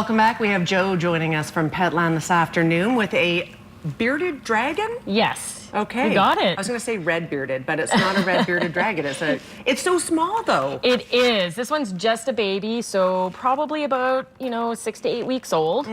Welcome back. We have Joe joining us from Petland this afternoon with a bearded dragon? Yes. Okay. You got it. I was going to say red bearded, but it's not a red bearded dragon. It's so small though. It is. This one's just a baby, so probably about, 6 to 8 weeks old.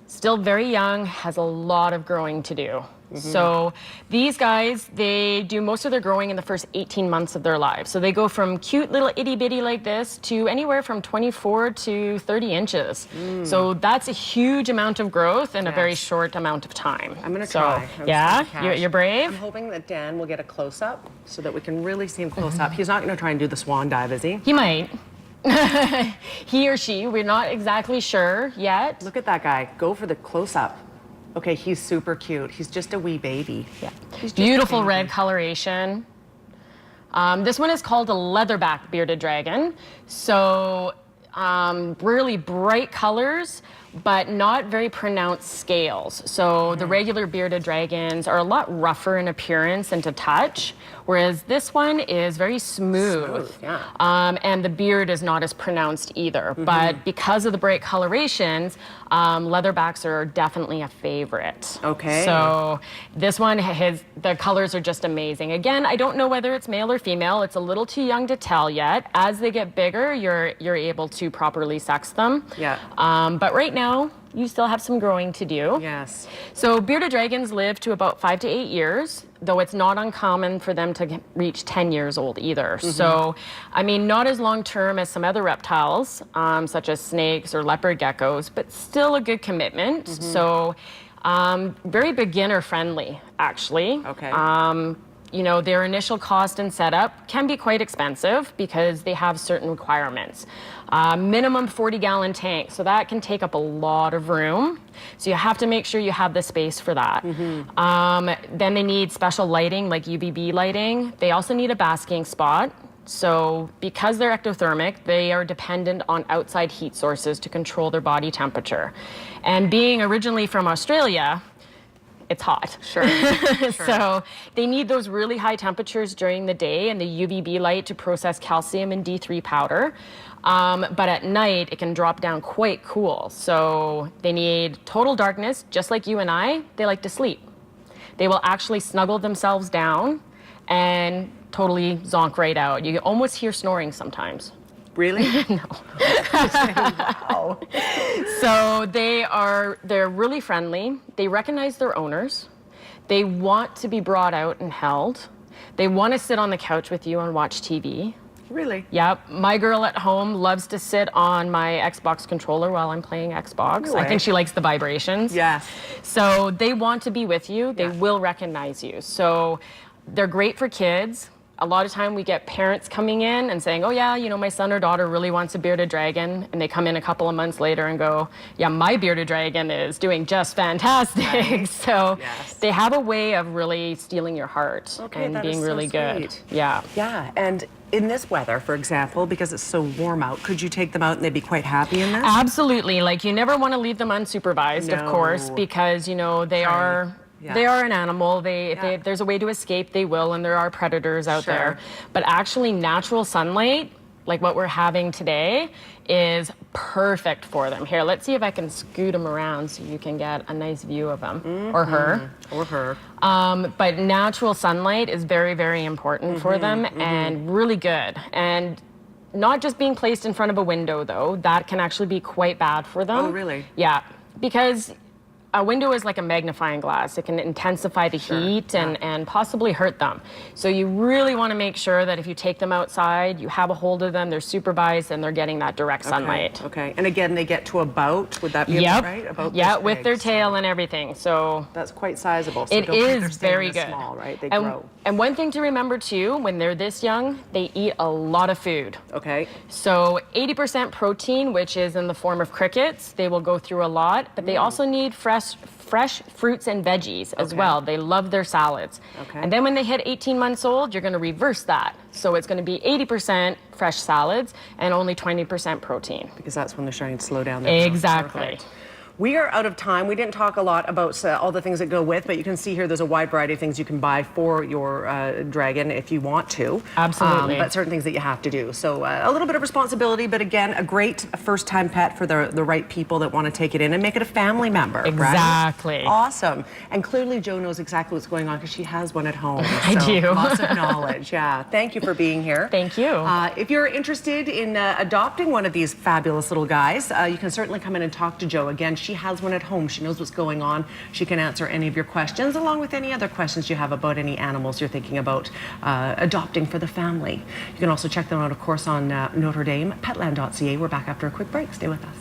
Still very young, has a lot of growing to do. So these guys, they do most of their growing in the first 18 months of their lives. So they go from cute little itty bitty like this to anywhere from 24 to 30 inches. So that's a huge amount of growth in a very short amount of time. I'm going to try. Yeah, you're brave? I'm hoping that Dan will get a close-up so that we can really see him close up. He's not going to try and do the swan dive, is he? He might. He or she, we're not exactly sure yet. Look at that guy. Go for the close-up. Okay, he's super cute. He's just a wee baby. Yeah. Beautiful red coloration. This one is called a leatherback bearded dragon. So really bright colors, but not very pronounced scales. So the regular bearded dragons are a lot rougher in appearance and to touch, whereas this one is very smooth. And the beard is not as pronounced either. But because of the bright colorations, leatherbacks are definitely a favorite. Okay. So this one, the colors are just amazing. Again, I don't know whether it's male or female. It's a little too young to tell yet. As they get bigger, you're able to properly sex them. Yeah. But right now, you still have some growing to do. Yes. So bearded dragons live to about 5 to 8 years, though it's not uncommon for them to reach 10 years old either. So, I mean, not as long term as some other reptiles, such as snakes or leopard geckos, but still a good commitment. So, very beginner friendly, actually. Okay. Their initial cost and setup can be quite expensive because they have certain requirements. Minimum 40-gallon tank, so that can take up a lot of room. So you have to make sure you have the space for that. Then they need special lighting, like UVB lighting. They also need a basking spot. So because they're ectothermic, they are dependent on outside heat sources to control their body temperature. And being originally from Australia, it's hot. Sure. So they need those really high temperatures during the day and the UVB light to process calcium and D3 powder. But at night, it can drop down quite cool. So they need total darkness, just like you and I. They like to sleep. They will actually snuggle themselves down and totally zonk right out. You almost hear snoring sometimes. Really? No. Wow. So they're really friendly. They recognize their owners. They want to be brought out and held. They want to sit on the couch with you and watch TV. Really? Yep. My girl at home loves to sit on my Xbox controller while I'm playing Xbox. No way. I think she likes the vibrations. Yes. So they want to be with you. They will recognize you. So they're great for kids. A lot of time we get parents coming in and saying, oh yeah, my son or daughter really wants a bearded dragon. And they come in a couple of months later and go, yeah, my bearded dragon is doing just fantastic. Right. So they have a way of really stealing your heart and being really good. Yeah. Yeah. And in this weather, for example, because it's so warm out, could you take them out and they'd be quite happy in this? Absolutely. Like, you never want to leave them unsupervised, of course, because, they are... Yeah. They are an animal. If there's a way to escape, they will, and there are predators out there. But actually, natural sunlight, like what we're having today, is perfect for them. Here, let's see if I can scoot them around so you can get a nice view of them, or her. Or her. But natural sunlight is very, very important for them, and really good. And not just being placed in front of a window, though. That can actually be quite bad for them. Oh, really? Yeah, because a window is like a magnifying glass. It can intensify the heat and possibly hurt them. So you really want to make sure that if you take them outside, you have a hold of them, they're supervised, and they're getting that direct sunlight. Okay. And again, they get to about, would that be about right? About with their tail and everything. So that's quite sizable. So it is very good. Small, right? They grow. And one thing to remember too, when they're this young, they eat a lot of food. Okay. So 80% protein, which is in the form of crickets. They will go through a lot, but they also need fresh fruits and veggies as well. They love their salads. Okay. And then when they hit 18 months old, you're going to reverse that. So it's going to be 80% fresh salads and only 20% protein. Because that's when they're starting to slow down their growth. Exactly. We are out of time. We didn't talk a lot about all the things that go with, but you can see here there's a wide variety of things you can buy for your dragon if you want to. Absolutely. But certain things that you have to do. So a little bit of responsibility, but again, a great first-time pet for the right people that want to take it in and make it a family member. Exactly. Right? Awesome. And clearly Jo knows exactly what's going on because she has one at home. I do. Lots of knowledge. Yeah. Thank you for being here. Thank you. If you're interested in adopting one of these fabulous little guys, you can certainly come in and talk to Jo. Again, she has one at home. She knows what's going on. She can answer any of your questions, along with any other questions you have about any animals you're thinking about adopting for the family. You can also check them out, of course, on Notre Dame, petland.ca. We're back after a quick break. Stay with us.